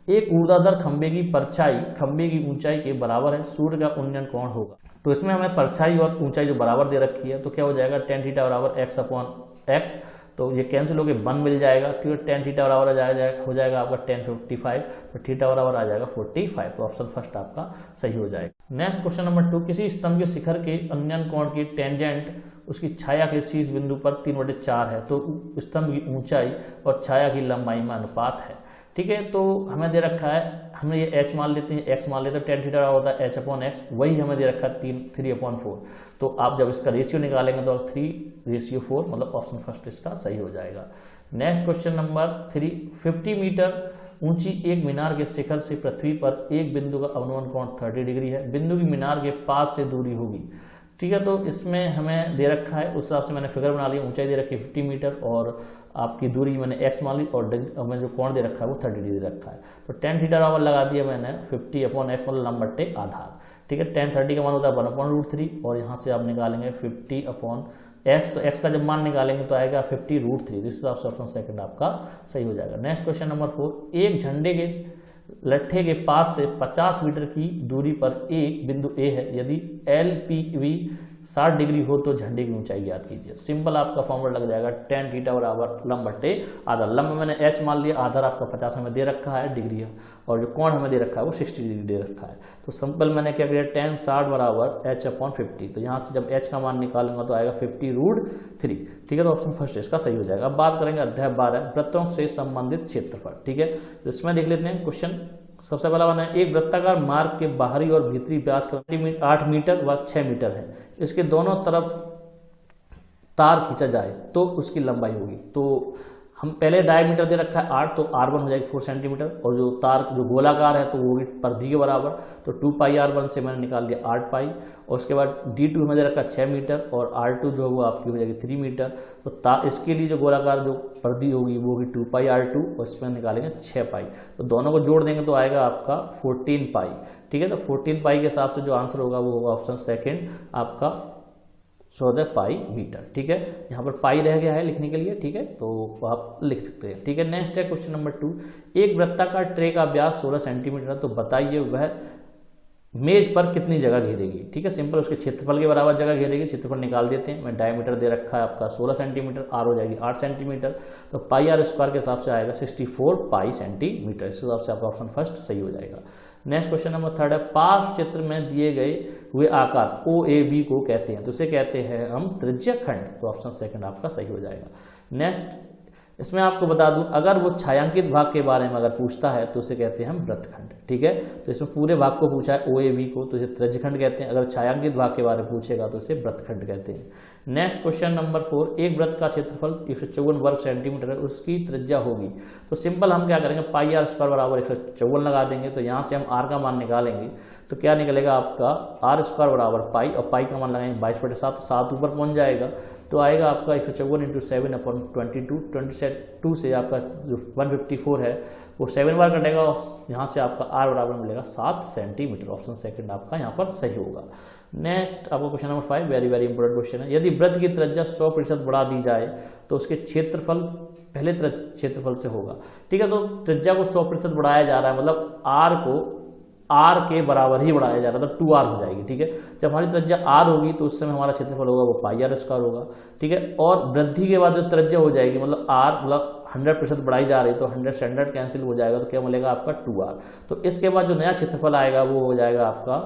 एक ऊर्ध्वाधर खंबे की परछाई खंबे की ऊंचाई के बराबर है, सूर्य का उन्नयन कोण होगा। तो इसमें हमें परछाई और ऊंचाई जो बराबर दे रखी है, तो क्या हो जाएगा tan थीटा बराबर x/x, तो ये कैंसिल होकर 1 मिल जाएगा। ठीक है, tan थीटा बराबर हो जाएगा आपका tan 55, तो थीटा बराबर आ जाएगा 45। तो ऑप्शन फर्स्ट आपका सही हो जाएगा। नेक्स्ट क्वेश्चन नंबर 2, किसी स्तंभ के शिखर के उन्नयन कोण की टेंजेंट उसकी छाया के शीर्ष बिंदु पर 3/4 है, तो स्तंभ की ऊंचाई और छाया की लंबाई में अनुपात है। ठीक है, तो हमें दे रखा है, हमने ये h मान लेते हैं, x मान लेते हैं, tan थीटा होता है h/x, वही हमें दे रखा है 3/4। तो आप जब इसका रेशियो निकालेंगे तो 3:4, मतलब ऑप्शन फर्स्ट इसका सही हो जाएगा। नेक्स्ट क्वेश्चन नंबर 3, 50 मीटर ऊंची एक मीनार के शिखर से पृथ्वी पर एक बिंदु का अवनमन कोण 30 डिग्री है, बिंदु की मीनार के पास से दूरी होगी। ठीक है, तो इसमें हमें दे रखा है, उस हिसाब से मैंने फिगर बना लिया। ऊंचाई दे रखी है 50 मीटर और आपकी दूरी मैंने x मान ली, और हमें जो कोण दे रखा है वो 30 डिग्री रखा है। तो tan थीटा बराबर लगा दिया मैंने 50/x, मतलब लंब/बट्टे आधार। ठीक है, tan 30 का मान होता है 1/√3, और यहाँ से आप निकालेंगे 50/x, तो x का जब मान निकालेंगे तो आएगा 50√3। इस हिसाब से ऑप्शन सेकंड आपका सही हो जाएगा। नेक्स्ट क्वेश्चन नंबर 4, एक झंडे के लट्ठे के पास से 50 मीटर की दूरी पर एक बिंदु A है, यदि LPV 60 डिग्री हो तो झंडे की ऊंचाई ज्ञात कीजिए। सिंपल आपका फॉर्मूला लग जाएगा tan थीटा बराबर लंब/बट्टे आधार। लंब मैंने h मान लिया, आधार आपका 50 हमें दे रखा है डिग्री, और जो कोण हमें दे रखा है वो 60 डिग्री दे रखा है। तो सिंपल मैंने क्या किया, tan 60 बराबर h/50। तो यहाँ से जब h का मान निकालूंगा तो आएगा 50√3। ठीक है, तो ऑप्शन फर्स्ट इसका सही हो जाएगा। अब बात करेंगे अध्याय 12 वृत्तों से संबंधित क्षेत्रफल। ठीक है, इसमें देख लेते हैं क्वेश्चन। सबसे पहला बना है, एक वृत्ताकार मार्ग के बाहरी और भीतरी व्यास का 8 मीटर व 6 मीटर है, इसके दोनों तरफ तार खींचा जाए तो उसकी लंबाई होगी। तो हम पहले डायमीटर दे रखा है 8, तो r1 हो जाएगी 4 सेंटीमीटर, और जो तार जो गोलाकार है तो वो होगी परिधि के बराबर, तो 2πr1 से मैंने निकाल दिया 8π, और उसके बाद d2 हमें दे रखा है 6 मीटर, और r2 जो है वो आपकी हो जाएगी 3 मीटर। तो इसके लिए जो गोलाकार जो परिधि होगी वो होगी 2πr2, और इसमें निकालेंगे 6π, तो दोनों को जोड़ देंगे तो आएगा आपका 14π। ठीक है, तो 14π के हिसाब से जो आंसर होगा वो होगा ऑप्शन सेकेंड आपका 14π मीटर। ठीक है, यहाँ पर पाई रह गया है लिखने के लिए। ठीक है, तो आप लिख सकते हैं। ठीक है, नेक्स्ट है क्वेश्चन नंबर 2, एक वृत्ताकार ट्रे का व्यास 16 सेंटीमीटर है, तो बताइए वह मेज पर कितनी जगह घेरेगी। ठीक है, सिंपल उसके क्षेत्रफल के बराबर जगह घेरेगी। क्षेत्रफल निकाल देते हैं। मैं डायमीटर दे रखा है आपका 16 सेंटीमीटर, r हो जाएगी 8 सेंटीमीटर, तो πr² के हिसाब से आएगा 64π सेंटीमीटर। इस हिसाब से आपका ऑप्शन फर्स्ट सही हो जाएगा। नेक्स्ट क्वेश्चन नंबर 3 है, पार्श्व चित्र में दिए गए हुए आकार OAB को कहते हैं, तो इसे कहते हैं हम त्रिज्यखंड। तो ऑप्शन सेकंड आपका सही हो जाएगा। नेक्स्ट इसमें आपको बता दूं, अगर वो छायांकित भाग के बारे में अगर पूछता है तो उसे कहते हैं हम वृत्तखंड। ठीक है, तो इसमें पूरे भाग को पूछा है OAB को, तो इसे त्रिज्यखंड कहते हैं। अगर छायांकित भाग के बारे में पूछेगा तो इसे वृत्तखंड कहते हैं। नेक्स्ट क्वेश्चन नंबर 4, एक वृत्त का क्षेत्रफल 154 वर्ग सेंटीमीटर है, उसकी त्रिज्या होगी। तो सिंपल हम क्या करेंगे, πr² बराबर 154 लगा देंगे। तो यहाँ से हम r का मान निकालेंगे तो क्या निकलेगा आपका r² बराबर π, और पाई का मान लगाएंगे 22/7, तो 7 ऊपर पहुंच जाएगा, तो आएगा आपका 154 × 7/22। 22 से आपका जो 154 है वो 7 बार कटेगा, और यहाँ से आपका r बराबर मिलेगा 7 सेंटीमीटर। ऑप्शन सेकंड आपका यहाँ पर सही होगा। नेक्स्ट आपका question number 5, very very important question है, यदि वृत्त की त्रिज्या 100% बढ़ा दी जाए तो उसके क्षेत्रफल पहले क्षेत्रफल से होगा। ठीक है, तो त्रिज्या को 100% बढ़ाया जा रहा है, मतलब r को r के बराबर ही बढ़ाया जा रहा है, तो 2r हो जाएगी। ठीक है, जब हमारी त्रिज्या r होगी तो उस समय हमारा क्षेत्रफल होगा वो πr² होगा। ठीक है, और वृद्धि के बाद जो त्रिज्या हो जाएगी, मतलब r मतलब 100% बढ़ाई जा रही है, तो 100 कैंसिल हो जाएगा, तो क्या मिलेगा आपका 2r। तो इसके बाद जो नया क्षेत्रफल आएगा वो हो जाएगा आपका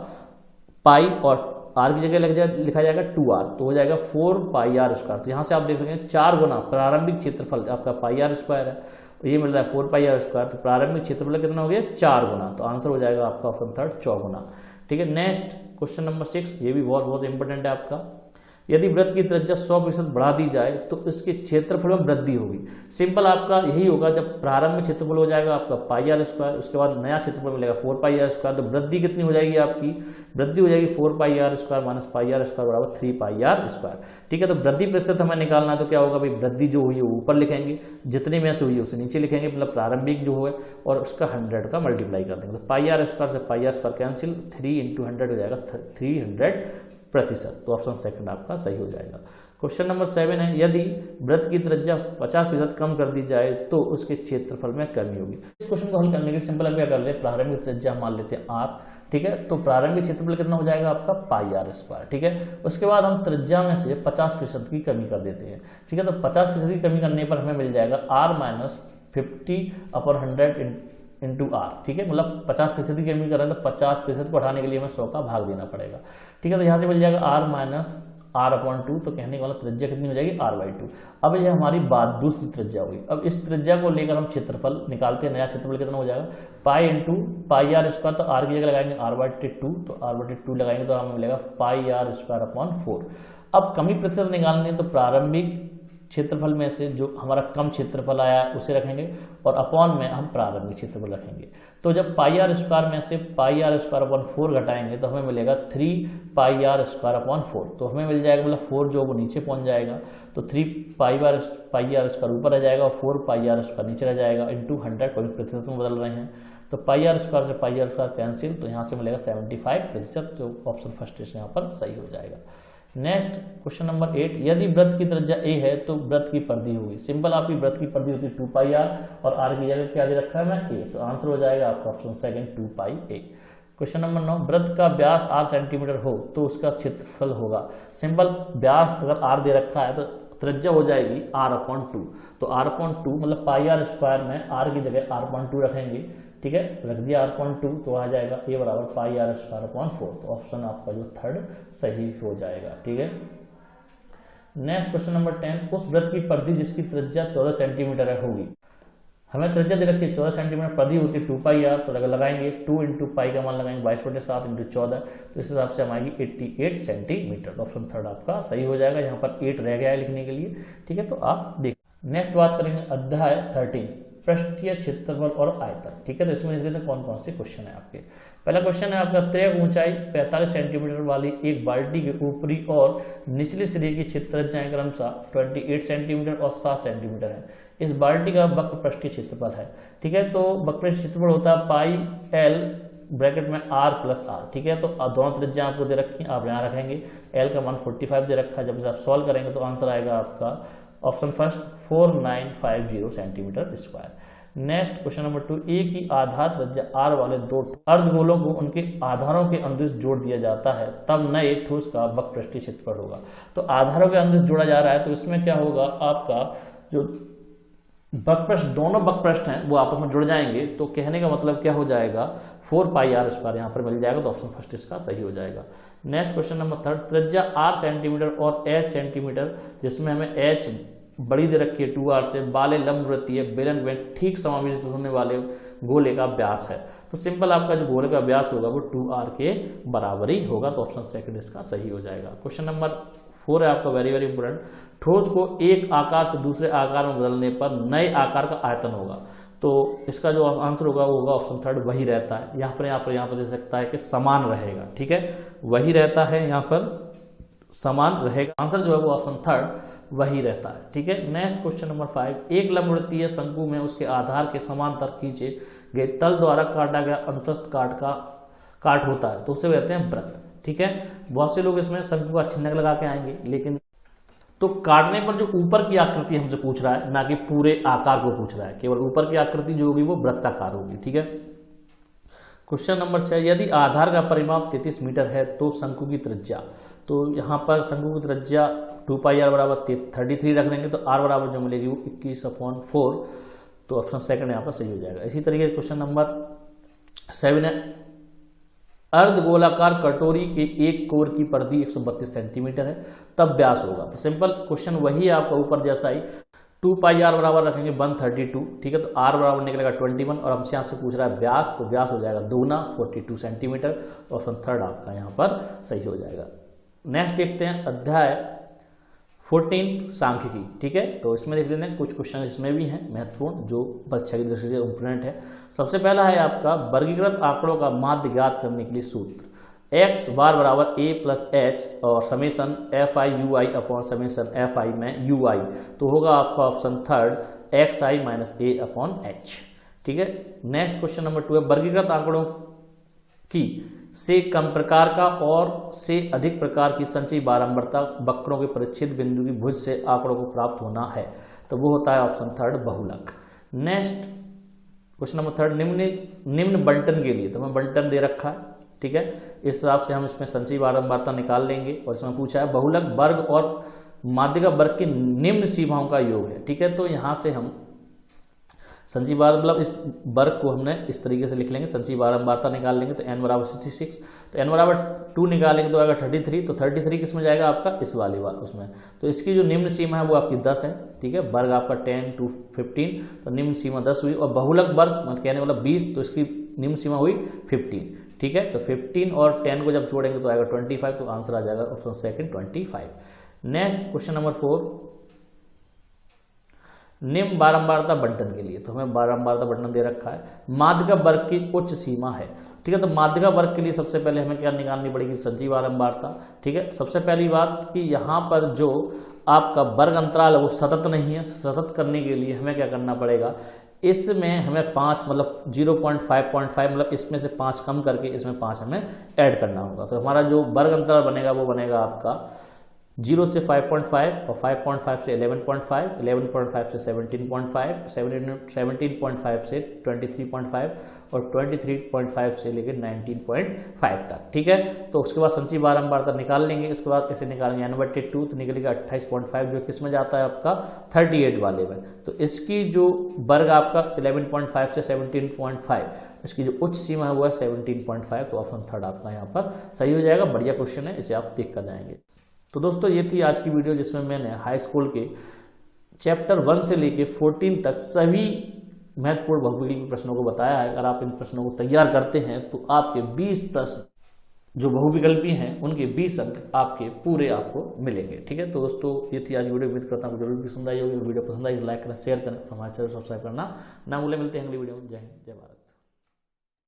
पाई, और r की जगह लिखा जाएगा 2r, तो हो जाएगा 4πr²। तो यहाँ से आप देख सकते हैं 4 गुना प्रारंभिक क्षेत्रफल आपका πr² है, ये मिल रहा है 4 पाई आर स्क्वायर, तो प्रारंभिक क्षेत्रफल कितना हो गया 4 गुना, तो आंसर हो जाएगा आपका ऑप्शन थर्ड 4 गुना। ठीक है, नेक्स्ट क्वेश्चन नंबर 6, ये भी बहुत इंपॉर्टेंट है आपका। यदि वृत्त की त्रिज्या 100% बढ़ा दी जाए तो इसके क्षेत्रफल में वृद्धि होगी। सिंपल आपका यही होगा, जब प्रारंभ में क्षेत्रफल हो जाएगा आपका पाई आर स्क्वायर, उसके बाद नया क्षेत्रफल मिलेगा 4 पाई आर स्क्वायर, तो वृद्धि कितनी हो जाएगी आपकी, वृद्धि हो जाएगी 4 pi are square minus pi are square बराबर 3 पाई आर स्क्वायर। ठीक है, तो वृद्धि प्रतिशत हमें निकालना है, तो क्या होगा भाई, वृद्धि जो हुई है वो ऊपर लिखेंगे, जितनी में से हुई है उसे नीचे लिखेंगे, मतलब प्रारंभिक जो है और उसका 100 का मल्टीप्लाई कर देंगे, तो पाई आर स्क्वायर से पाई आर स्क्वायर कैंसिल, 3 × 100 हो जाएगा 300%, तो ऑप्शन सेकंड आपका सही हो जाएगा। क्वेश्चन नंबर 7 है, यदि वृत्त की त्रिज्या 50% कम कर दी जाए तो उसके क्षेत्रफल में कमी होगी। इस क्वेश्चन को हल करने के लिए सिंपल अब क्या कर ले, प्रारंभिक त्रिज्या मान लेते हैं r, ठीक है, तो प्रारंभिक क्षेत्रफल कितना हो जाएगा आपका पाई आर स्क्वायर। ठीक है, उसके बाद हम त्रिज्या में से 50% की कमी कर देते हैं। ठीक है, तो 50% की कमी करने पर हमें मिल जाएगा r माइनस 50/100 इंटू आर। ठीक है, मतलब 50% की कमी कर रहे हैं तो 50% को हटाने के लिए हमें 100 का भाग देना पड़ेगा। ठीक है, तो यहाँ से मिल जाएगा r माइनस r/2, तो कहने वाला त्रिज्या कितनी हो जाएगी r/2। अब ये हमारी बात दूसरी त्रिज्या होगी। अब इस त्रिज्या को लेकर हम क्षेत्रफल निकालते हैं, नया क्षेत्रफल कितना हो जाएगा pi into pi are square, तो r की जगह लगाएंगे r/2, तो r/2 लगाएंगे तो हमें मिलेगा पाई आर स्क्वायर अपॉन 4। अब कमी प्रतिशत निकालनी है, तो प्रारंभिक क्षेत्रफल में से जो हमारा कम क्षेत्रफल आया उसे रखेंगे और अपॉन में हम प्रारंभिक क्षेत्रफल रखेंगे। तो जब पाई आर स्क्वायर में से पाई आर स्क्वायर अपॉन 4 घटाएंगे तो हमें मिलेगा 3 पाई आर स्क्वायर अपॉन 4, तो हमें मिल जाएगा मतलब 4 जो वो नीचे पहुंच जाएगा, तो 3 पाई आर स्क्वायर ऊपर रह जाएगा और 4 पाई आर स्क्वायर नीचे रह जाएगा इंटू 100, कोई प्रतिशत में बदल रहे हैं, तो पाई आर स्क्वायर से पाई आर स्क्वायर कैंसिल, तो यहाँ से मिलेगा 75%, तो ऑप्शन फर्स्ट इस यहाँ पर सही हो जाएगा। नेक्स्ट क्वेश्चन नंबर 8, यदि वृत्त की त्रिज्या a है तो वृत्त की परिधि होगी। सिंपल आपकी वृत्त की परिधि होती है 2 पाई आर और r की जगह क्या दे रखा है मैं a, तो आंसर हो जाएगा आपका option second 2 pi a। Question number 9, वृत्त का व्यास r सेंटीमीटर हो तो उसका क्षेत्रफल होगा। सिंपल व्यास अगर r दे रखा है तो त्रिज्या हो जाएगी r/2, तो r/2 मतलब पाई आर स्क्वायर में r की जगह r/2 रखेंगे। ठीक है, रख दिया r/2, तो आ जाएगा a बराबर पाई आर स्क्वायर अपॉन 4, तो ऑप्शन आपका जो थर्ड सही हो जाएगा। ठीक है, नेक्स्ट क्वेश्चन नंबर 10, उस वृत्त की परिधि जिसकी त्रिज्या 14 सेंटीमीटर होगी। हमें त्रिज्या दे रखी है 14 सेंटीमीटर, परिधि होती है 2 पाई आर, तो लगाएंगे 2 × पाई का मान लगाएंगे 22/7 × 14, तो इस हिसाब से हम आएगी 88 सेंटीमीटर, ऑप्शन थर्ड आपका सही हो जाएगा। यहाँ पर 8 रह गया है लिखने के लिए। ठीक है, तो आप देख नेक्स्ट बात करेंगे अध्याय 13 पृष्ठीय क्षेत्रफल और आयतन। ठीक है, तो इसमें देखते हैं कौन कौन से क्वेश्चन है आपके। पहला क्वेश्चन है आपका, त्रय ऊंचाई 45 सेंटीमीटर वाली एक बाल्टी के ऊपरी और निचले सिरे की क्षेत्रफल क्रमशः 28 सेंटीमीटर और 7 सेंटीमीटर है। इस बाल्टी का वक्र पृष्ठीय क्षेत्रफल है। ठीक है, तो वक्र पृष्ठीय क्षेत्रफल होता है पाई एल ब्रैकेट में r प्लस r। ठीक है, तो दोनों त्रिज्या आपको दे रखी है, आप यहाँ रखेंगे, l का मान 45 दे रखा है, जब इसे आप सॉल्व करेंगे तो आंसर आएगा आपका option first 4950 centimetre square. Next question number 2, ए की आधार त्रिज्या r वाले दो अर्धगोलों को उनके आधारों के अनुदिश जोड़ दिया जाता है, तब नए ठोस का वक्र पृष्ठीय क्षेत्रफल होगा। तो आधारों के अनुदिश जोड़ा जा रहा है, तो इसमें क्या होगा आपका जो वक्रपृष्ठ, दोनों वक्रपृष्ठ हैं वो आपस में जुड़ जाएंगे, तो कहने का मतलब क्या हो जाएगा 4 पाई आर स्क्वायर यहाँ पर मिल जाएगा, तो ऑप्शन फर्स्ट इसका सही हो जाएगा। नेक्स्ट क्वेश्चन नंबर 3, त्रिज्या r सेंटीमीटर और h सेंटीमीटर जिसमें हमें h बड़ी दे रखी है 2r से वाले लंबवृत्तीय बेलन में ठीक समावेशित होने वाले गोले का व्यास है। तो सिंपल आपका जो गोले का व्यास होगा वो 2r के बराबर ही होगा, तो ऑप्शन सेकंड इसका सही हो जाएगा। क्वेश्चन नंबर 4 है आपका वेरी वेरी इंपोर्टेंट, ठोस को एक आकार से दूसरे आकार में बदलने पर नए आकार का आयतन होगा। तो इसका जो आंसर होगा वो होगा ऑप्शन थर्ड वही रहता है। यहाँ पर दे सकता है कि समान रहेगा। ठीक है, वही रहता है, यहाँ पर समान रहेगा, आंसर जो है वो ऑप्शन थर्ड वही रहता है। ठीक है, नेक्स्ट क्वेश्चन नंबर 5, एक लंबवृत्तीय शंकु में उसके आधार के समांतर खींचे गए तल द्वारा काटा गया अंतस्थ काट होता है, तो उसे कहते हैं वृत्त। ठीक है, बहुत से लोग इसमें शंकु का चिन्ह लगा के आएंगे, लेकिन तो काटने पर जो ऊपर की आकृति हमसे पूछ रहा है, ना कि पूरे आकार को पूछ रहा है, केवल ऊपर की आकृति जो होगी वो वृत्ताकार होगी। ठीक है, क्वेश्चन नंबर 6, यदि आधार का परिमाप 33 मीटर है तो शंकु की त्रिज्या, तो यहाँ पर शंकु की त्रिज्या 2 पाई आर बराबर 33 रख देंगे, तो r बराबर जो मिलेगी वो 21/4, तो ऑप्शन सेकंड यहाँ पर सही हो जाएगा। इसी तरीके क्वेश्चन नंबर 7 है, अर्धगोलाकार कटोरी के एक कोर की परिधि 132 सेंटीमीटर है, तब व्यास होगा। तो सिंपल क्वेश्चन वही है आपका ऊपर जैसा ही, 2 पाई आर बराबर रखेंगे 132, ठीक है। तो आर बराबर निकलेगा 21 और हमसे यहाँ से पूछ रहा है व्यास, तो व्यास हो जाएगा दुगना 42 सेंटीमीटर। तो ऑप्शन थर्ड आपका यहाँ पर सही हो जाएगा। नेक्स्ट देखते हैं अध्याय 14 सांख्यिकी, ठीक है। तो इसमें देख लेते हैं कुछ क्वेश्चन इसमें भी हैं महत्वपूर्ण जो परीक्षा की दृष्टि से इंपोर्टेंट है। सबसे पहला है आपका वर्गीकृत आंकड़ों का माध्य ज्ञात करने के लिए सूत्र x बार बराबर a प्लस एच और summation F I you I upon summation F I में यू आई, तो होगा आपका ऑप्शन थर्ड एक्स आई माइनस ए अपॉन एच, ठीक है। नेक्स्ट क्वेश्चन नंबर 2 है वर्गीकृत आंकड़ों की से कम प्रकार का और से अधिक प्रकार की संचयी बारंबारता वक्रों के परिच्छेद बिंदु की भुज से आंकड़ों को प्राप्त होना है, तो वो होता है ऑप्शन थर्ड बहुलक। नेक्स्ट क्वेश्चन नंबर 3 निम्न बंटन के लिए, तो हमें बंटन दे रखा है, ठीक है। इस हिसाब से हम इसमें संचयी बारंबारता निकाल लेंगे और इसमें पूछा है बहुलक वर्ग और माध्यिका वर्ग की निम्न सीमाओं का योग है, ठीक है। तो यहाँ से हम संचयी बार मतलब इस वर्ग को हमने इस तरीके से लिख लेंगे, संचयी बारंबारता निकाल लेंगे तो n बराबर 66, तो n बराबर 2 निकालेंगे तो आएगा 33, तो 33 किस में जाएगा आपका इस वाली बार उसमें। तो इसकी जो निम्न सीमा है वो आपकी 10 है, ठीक है। वर्ग आपका 10 to 15, तो निम्न सीमा 10 हुई और बहुलक वर्ग मतलब कहने वाला 20, तो इसकी निम्न सीमा हुई 15, ठीक है। तो 15 और 10 को जब जोड़ेंगे तो आएगा 25, तो आंसर आ जाएगा option second 25। Next question number 4 निम्न बारंबारता बंटन के लिए, तो हमें बारंबारता बंटन दे रखा है माध्यिका वर्ग की उच्च सीमा है, ठीक है। तो माध्यिका वर्ग के लिए सबसे पहले हमें क्या निकालनी पड़ेगी संचयी बारंबारता, ठीक है। सबसे पहली बात कि यहाँ पर जो आपका वर्ग अंतराल है वो सतत नहीं है, सतत करने के लिए हमें क्या करना पड़ेगा, इसमें हमें 5 मतलब 0.5.5 मतलब इसमें से 5 कम करके इसमें 5 हमें ऐड करना होगा। तो हमारा जो वर्ग अंतराल बनेगा वो बनेगा आपका 0 से 5.5 और 5.5 से 11.5, 11.5 से 17.5, 17.5 से 23.5 और 23.5 से लेकर 19.5 तक, ठीक है। तो उसके बाद संचयी बारंबारता निकाल लेंगे, इसके बाद ऐसे निकालेंगे n/2, तो निकलेगा 28.5 जो किस में जाता है आपका 38 वाले में। तो इसकी जो वर्ग आपका 11.5 से 17.5, इसकी जो उच्च सीमा है वो है 17.5, तो ऑप्शन थर्ड आपका यहाँ पर सही हो जाएगा। बढ़िया क्वेश्चन है, इसे आप देख कर जाएंगे। तो दोस्तों ये थी आज की वीडियो जिसमें मैंने हाई स्कूल के चैप्टर 1 से लेके 14 तक सभी महत्वपूर्ण बहुविकल्पी के प्रश्नों को बताया है। अगर आप इन प्रश्नों को तैयार करते हैं तो आपके 20 प्रश्न जो बहुविकल्पी हैं उनके 20 अंक आपके पूरे आपको मिलेंगे, ठीक है। तो दोस्तों ये थी आज वीडियो, उम्मीद करता हूँ जरूर पसंद आई होगी। वीडियो पसंद आई लाइक करें, शेयर करें, हमारे चैनल सब्सक्राइब करना ना भूलें। मिलते हैं अगली वीडियो में। जय हिंद, जय भारत।